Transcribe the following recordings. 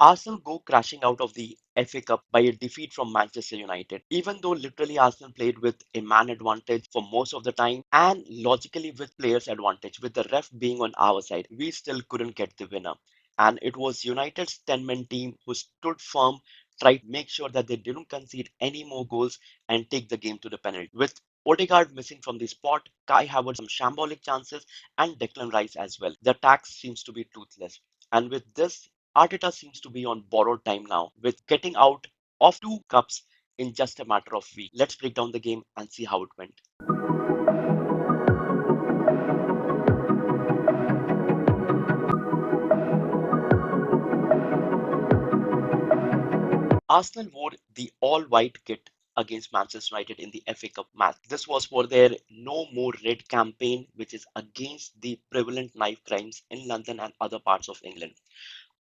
Arsenal go crashing out of the FA Cup by a defeat from Manchester United. Even though literally Arsenal played with a man advantage for most of the time and logically with players advantage, with the ref being on our side, we still couldn't get the winner. And it was United's 10-man team who stood firm, tried to make sure that they didn't concede any more goals and take the game to the penalty. With Odegaard missing from the spot, Kai Havertz some shambolic chances, and Declan Rice as well. The attack seems to be toothless. And with this, Arteta seems to be on borrowed time now, with getting out of two cups in just a matter of weeks. Let's break down the game and see how it went. Arsenal wore the all-white kit against Manchester United in the FA Cup match. This was for their No More Red campaign, which is against the prevalent knife crimes in London and other parts of England.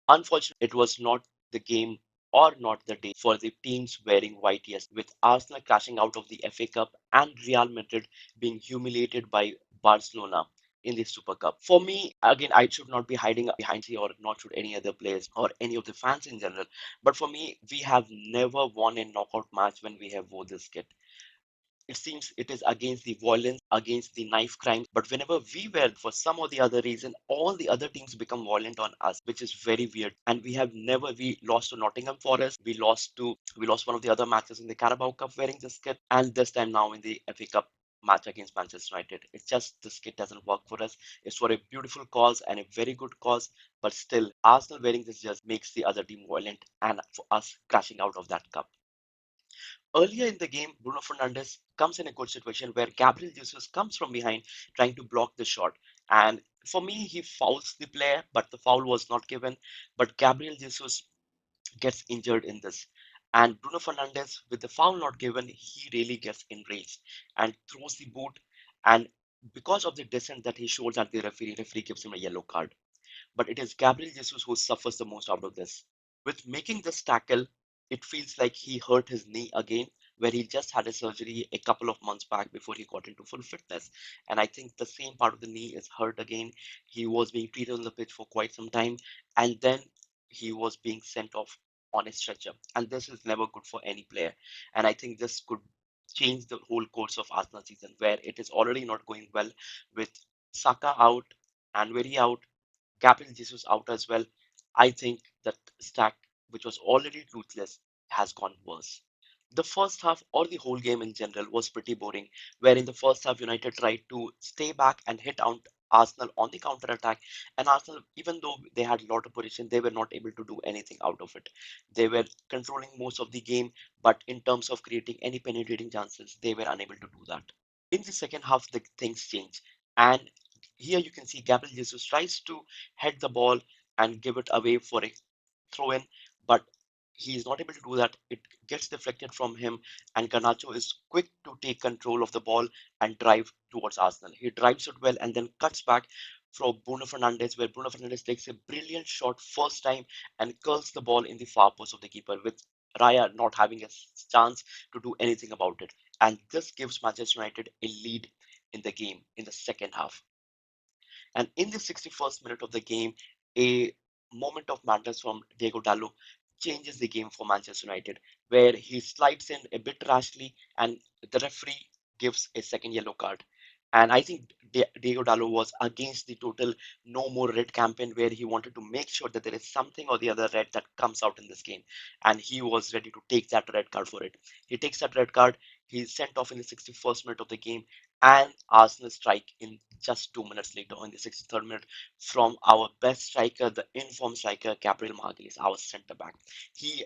Unfortunately, it was not the game or not the day for the teams wearing white yes, with Arsenal crashing out of the FA Cup and Real Madrid being humiliated by Barcelona in the Super Cup. For me, again, I should not be hiding behind the or not should any other players or any of the fans in general. But for me, we have never won a knockout match when we have wore this kit. It seems it is against the violence, against the knife crimes. But whenever we were, for some or the other reason, all the other teams become violent on us, which is very weird. And we lost to Nottingham Forest. We lost one of the other matches in the Carabao Cup wearing this kit, and this time now in the FA Cup match against Manchester United. It's just this kit doesn't work for us. It's for a beautiful cause and a very good cause, but still, Arsenal wearing this just makes the other team violent and for us crashing out of that cup. Earlier in the game, Bruno Fernandes comes in a good situation where Gabriel Jesus comes from behind trying to block the shot. And for me, he fouls the player, but the foul was not given. But Gabriel Jesus gets injured in this. And Bruno Fernandes, with the foul not given, he really gets enraged and throws the boot. And because of the dissent that he shows at the referee gives him a yellow card. But it is Gabriel Jesus who suffers the most out of this. With making this tackle, it feels like he hurt his knee again, where he just had a surgery a couple of months back before he got into full fitness. And I think the same part of the knee is hurt again. He was being treated on the pitch for quite some time, and then he was being sent off on a stretcher. And this is never good for any player. And I think this could change the whole course of Arsenal season, where it is already not going well with Saka out and very out, Gabriel Jesus out as well. I think that stack, which was already toothless, has gone worse. The first half or the whole game in general was pretty boring, where in the first half United tried to stay back and hit out Arsenal on the counter attack, and Arsenal, even though they had a lot of position, they were not able to do anything out of it. They were controlling most of the game, but in terms of creating any penetrating chances, they were unable to do that. In the second half, the things change, and here you can see Gabriel Jesus tries to head the ball and give it away for a throw in, but he is not able to do that. It gets deflected from him, and Garnacho is quick to take control of the ball and drive towards Arsenal. He drives it well and then cuts back from Bruno Fernandes, where Bruno Fernandes takes a brilliant shot first time and curls the ball in the far post of the keeper, with Raya not having a chance to do anything about it. And this gives Manchester United a lead in the game in the second half. And in the 61st minute of the game, a moment of madness from Diego Dallo changes the game for Manchester United, where he slides in a bit rashly and the referee gives a second yellow card. And I think Diego Dallo was against the total no more red campaign, where he wanted to make sure that there is something or the other red that comes out in this game. And he was ready to take that red card for it. He takes that red card, he's sent off in the 61st minute of the game, and Arsenal strike in just 2 minutes later in the 63rd minute from our best striker, the informed striker Gabriel Magalhães, our centre back. He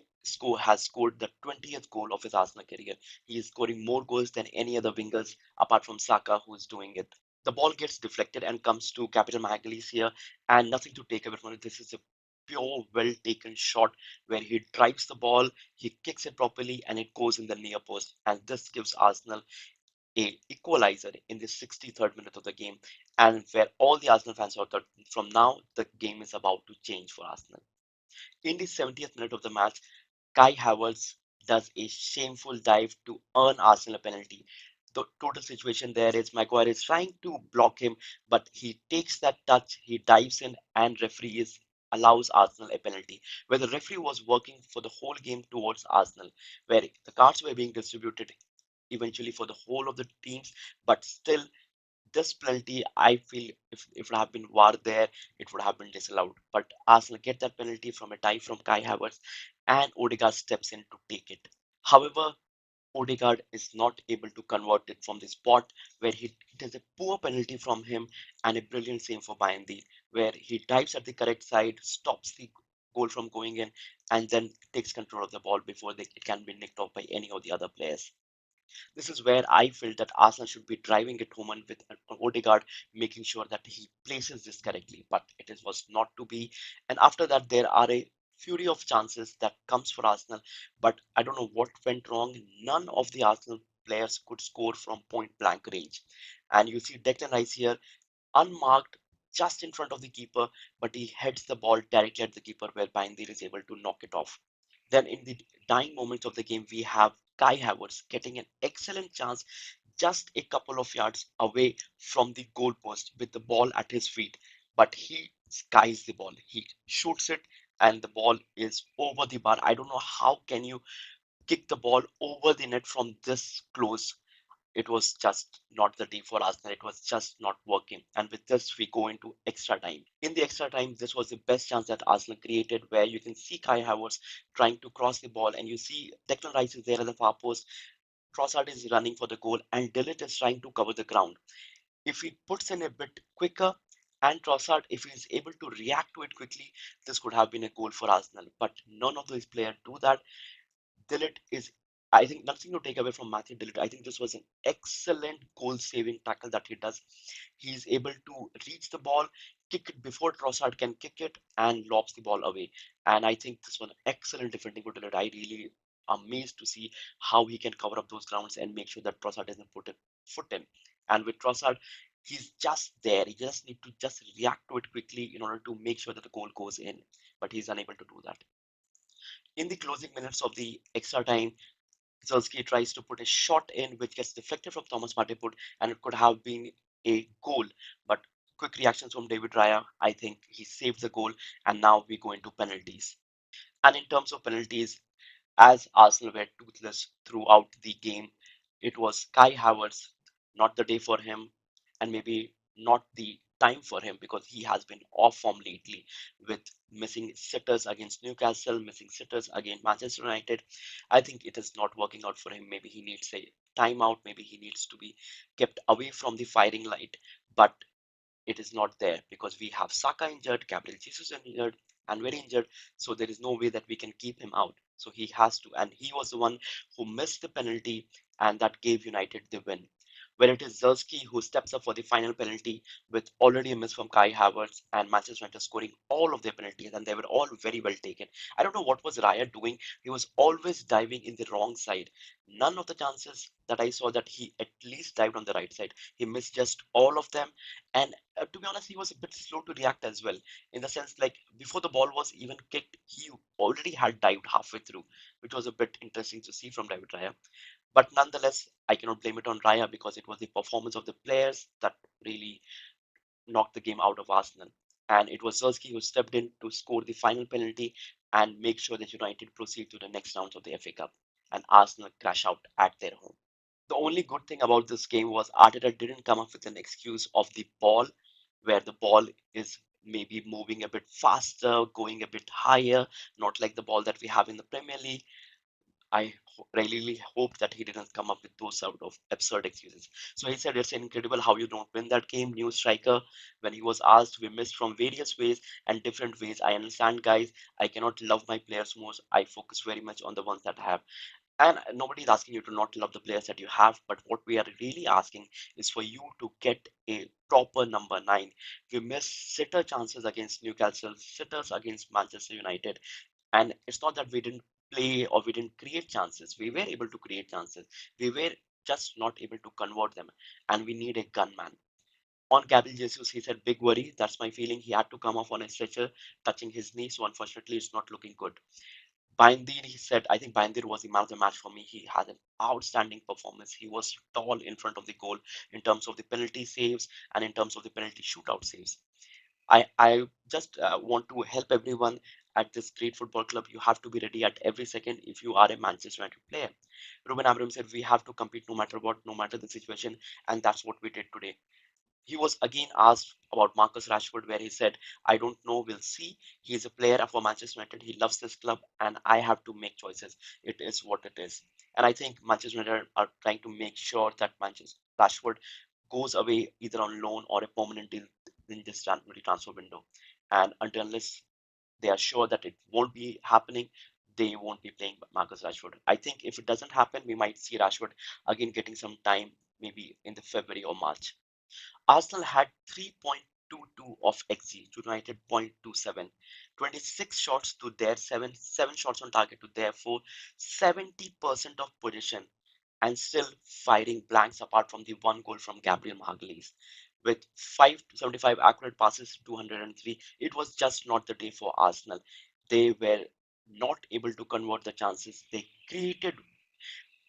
has scored the 20th goal of his Arsenal career. He is scoring more goals than any other wingers apart from Saka, who is doing it. The ball gets deflected and comes to Gabriel Magalhães here, and nothing to take away from it. This is a pure, well taken shot where he drives the ball, he kicks it properly, and it goes in the near post. And this gives Arsenal a equalizer in the 63rd minute of the game, and where all the Arsenal fans are that from now the game is about to change for Arsenal. In the 70th minute of the match, Kai Havertz does a shameful dive to earn Arsenal a penalty. The total situation there is Maguire is trying to block him, but he takes that touch, he dives in, and referee is allows Arsenal a penalty, where the referee was working for the whole game towards Arsenal, where the cards were being distributed eventually for the whole of the teams, but still this penalty, I feel if it had been VAR there, it would have been disallowed. But Arsenal get that penalty from a tie from Kai Havertz, and Odegaard steps in to take it. However, Odegaard is not able to convert it from the spot where it is a poor penalty from him and a brilliant save for Bayandi, where he dives at the correct side, stops the goal from going in, and then takes control of the ball before it can be nicked off by any of the other players. This is where I feel that Arsenal should be driving it home and with Odegaard making sure that he places this correctly, but was not to be. And after that, there are a fury of chances that comes for Arsenal, but I don't know what went wrong. None of the Arsenal players could score from point blank range. And you see Declan Rice here unmarked just in front of the keeper, but he heads the ball directly at the keeper where Bindir is able to knock it off. Then in the dying moments of the game, we have Kai Havertz getting an excellent chance just a couple of yards away from the goalpost with the ball at his feet. But he skies the ball. He shoots it and the ball is over the bar. I don't know how can you kick the ball over the net from this close. It was just not the day for Arsenal. It was just not working. And with this, we go into extra time. In the extra time, this was the best chance that Arsenal created, where you can see Kai Havertz trying to cross the ball, and you see Declan Rice is there at the far post. Trossard is running for the goal, and Dillit is trying to cover the ground. If he puts in a bit quicker, and Trossard, if he is able to react to it quickly, this could have been a goal for Arsenal. But none of these players do that. Dillit is, I think, nothing to take away from Matthew Dillit. I think this was an excellent goal saving tackle that he does. He's able to reach the ball, kick it before Trossard can kick it, and lobs the ball away. And I think this was an excellent defending for Dillit. I really amazed to see how he can cover up those grounds and make sure that Trossard doesn't put a foot in. And with Trossard, he's just there. He just need to just react to it quickly in order to make sure that the goal goes in. But he's unable to do that. In the closing minutes of the extra time, Zirkzee tries to put a shot in, which gets deflected from Thomas Partey, and it could have been a goal. But quick reactions from David Raya, I think he saved the goal, and now we go into penalties. And in terms of penalties, as Arsenal were toothless throughout the game, it was Kai Havertz, not the day for him, and maybe not the time for him because he has been off form lately with missing sitters against Newcastle, missing sitters against Manchester United. I think it is not working out for him. Maybe he needs a timeout, maybe he needs to be kept away from the firing light. But it is not there because we have Saka injured, Gabriel Jesus injured, and very injured. So there is no way that we can keep him out. So he has to, and he was the one who missed the penalty, and that gave United the win. Where it is Zirkzee who steps up for the final penalty with already a miss from Kai Havertz and Manchester United scoring all of their penalties, and they were all very well taken. I don't know what was Raya doing. He was always diving in the wrong side. None of the chances that I saw that he at least dived on the right side. He missed just all of them, and to be honest, he was a bit slow to react as well. In the sense, like before the ball was even kicked, he already had dived halfway through, which was a bit interesting to see from David Raya. But nonetheless, I cannot blame it on Raya because it was the performance of the players that really knocked the game out of Arsenal. And it was Zirkzee who stepped in to score the final penalty and make sure that United proceed to the next rounds of the FA Cup. And Arsenal crash out at their home. The only good thing about this game was Arteta didn't come up with an excuse of the ball, where the ball is maybe moving a bit faster, going a bit higher, not like the ball that we have in the Premier League. Really hope that he didn't come up with those sort of absurd excuses. So he said, it's incredible how you don't win that game, new striker. When he was asked, we missed from various ways and different ways. I understand, guys. I cannot love my players most. I focus very much on the ones that I have. And nobody's asking you to not love the players that you have, but what we are really asking is for you to get a proper number nine. We missed sitter chances against Newcastle, sitters against Manchester United, and it's not that we didn't play or we didn't create chances. We were able to create chances. We were just not able to convert them, and we need a gunman. On Gabriel Jesus, he said, big worry. That's my feeling. He had to come off on a stretcher, touching his knee. So unfortunately, it's not looking good. Bindir, he said, I think Bindir was the man of the match for me. He had an outstanding performance. He was tall in front of the goal in terms of the penalty saves and in terms of the penalty shootout saves. I just want to help everyone at this great football club. You have to be ready at every second if you are a Manchester United player. Ruben Amorim said we have to compete no matter what, no matter the situation, and that's what we did today. He was again asked about Marcus Rashford, where he said, I don't know, we'll see. He is a player for Manchester United. He loves this club, and I have to make choices. It is what it is. And I think Manchester United are trying to make sure that Manchester Rashford goes away either on loan or a permanent deal in this January transfer window. And unless they are sure that it won't be happening, they won't be playing Marcus Rashford. I think if it doesn't happen, we might see Rashford again getting some time, maybe in the February or March. Arsenal had 3.22 of XG to United 0.27, 26 shots to their 7 shots on target to their 4, 70% of possession, and still firing blanks apart from the one goal from Gabriel Magalhães. With 575 accurate passes, 203, it was just not the day for Arsenal. They were not able to convert the chances. They created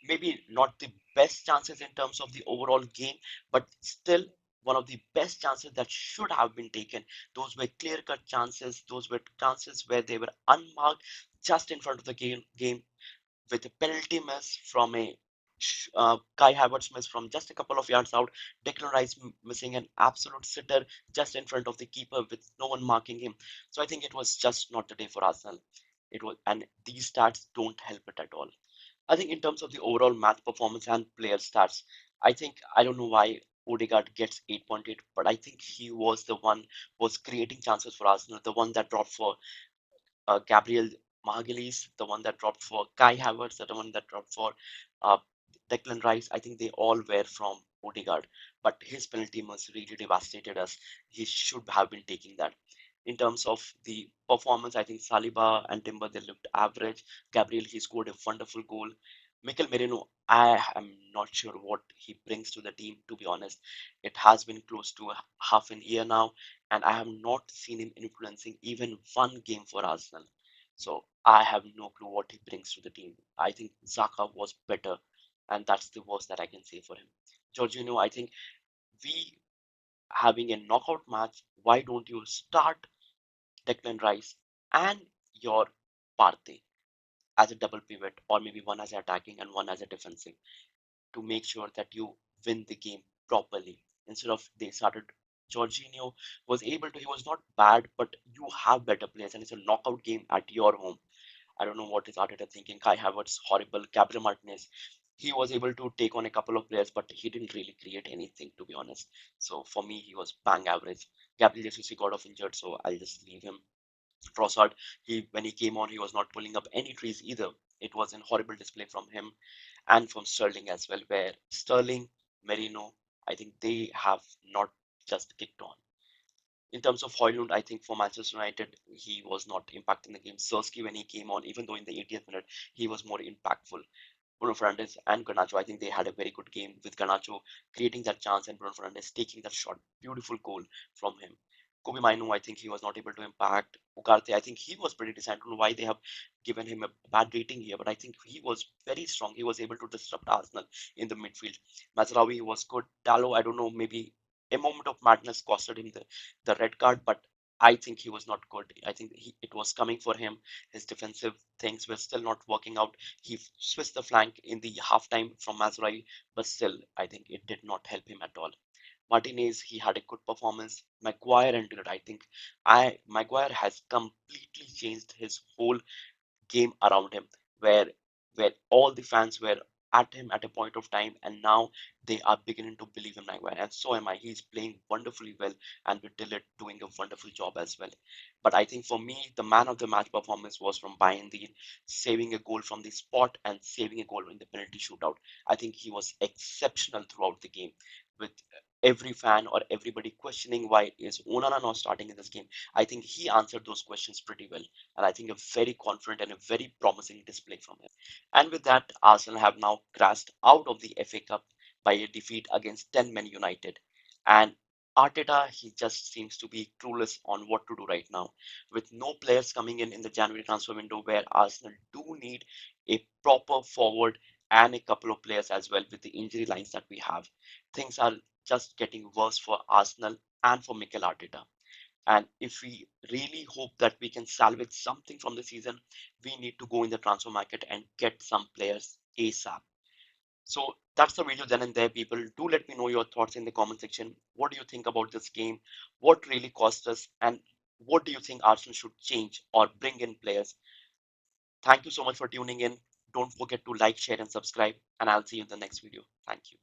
maybe not the best chances in terms of the overall game, but still one of the best chances that should have been taken. Those were clear cut chances, those were chances where they were unmarked just in front of the game with a penalty miss from a Kai Havertz miss from just a couple of yards out, Declan Rice missing an absolute sitter just in front of the keeper with no one marking him. So I think it was just not the day for Arsenal. It was, and these stats don't help it at all. I think in terms of the overall match performance and player stats, I don't know why Odegaard gets 8.8, but I think he was the one was creating chances for Arsenal, the one that dropped for Gabriel Magalhães, the one that dropped for Kai Havertz, the one that dropped for uh, Declan Rice. I think they all were from Odegaard, but his penalty must really devastated us. He should have been taking that. In terms of the performance, I think Saliba and Timber they looked average. Gabriel he scored a wonderful goal. Mikel Merino, I am not sure what he brings to the team. To be honest, it has been close to a half an year now, and I have not seen him influencing even one game for Arsenal. So I have no clue what he brings to the team. I think Zaka was better, and that's the worst that I can say for him. Jorginho, I think we having a knockout match. Why don't you start Declan Rice and your Partey as a double pivot, or maybe one as attacking and one as a defensive, to make sure that you win the game properly. Instead of they started Jorginho was able to, he was not bad, but you have better players and it's a knockout game at your home. I don't know what is Arteta thinking. Kai Havertz, horrible. Gabriel Martinez, he was able to take on a couple of players, but he didn't really create anything, to be honest. So for me, he was bang average. Gabriel Jesus, he got off injured, so I'll just leave him. Trossard, he when he came on, he was not pulling up any trees either. It was a horrible display from him and from Sterling as well, where Sterling, Merino, I think they have not just kicked on. In terms of Højlund, I think for Manchester United, he was not impacting the game. Zirkzee, when he came on, even though in the 80th minute, he was more impactful. Bruno Fernandes and Garnacho, I think they had a very good game with Garnacho creating that chance and Bruno Fernandes taking that shot. Beautiful goal from him. Kobe Mainu, I think he was not able to impact. Ugarte, I think he was pretty decent. I don't know why they have given him a bad rating here, but I think he was very strong. He was able to disrupt Arsenal in the midfield. Mazraoui was good. Dallo, I don't know, maybe a moment of madness costed him the red card, but I think he was not good. I think it was coming for him. His defensive things were still not working out. He switched the flank in the halftime from Mazraoui, but still, I think it did not help him at all. Martinez, he had a good performance. Maguire and Dillard, I think Maguire has completely changed his whole game around him, where all the fans were at him at a point of time, and now they are beginning to believe in Maguire, and so am I. He's playing wonderfully well, and with Dillard doing a wonderful job as well. But I think for me, the man of the match performance was from Bayern, saving a goal from the spot and saving a goal in the penalty shootout. I think he was exceptional throughout the game, with every fan or everybody questioning why is Onana not starting in this game. I think he answered those questions pretty well, and I think a very confident and a very promising display from him. And with that, Arsenal have now crashed out of the FA Cup by a defeat against 10 Men United. And Arteta, he just seems to be clueless on what to do right now. With no players coming in the January transfer window, where Arsenal do need a proper forward and a couple of players as well with the injury lines that we have. Things are just getting worse for Arsenal and for Mikel Arteta. And if we really hope that we can salvage something from the season, we need to go in the transfer market and get some players ASAP. So that's the video then and there, people. Do let me know your thoughts in the comment section. What do you think about this game? What really cost us? And what do you think Arsenal should change or bring in players? Thank you so much for tuning in. Don't forget to like, share, and subscribe. And I'll see you in the next video. Thank you.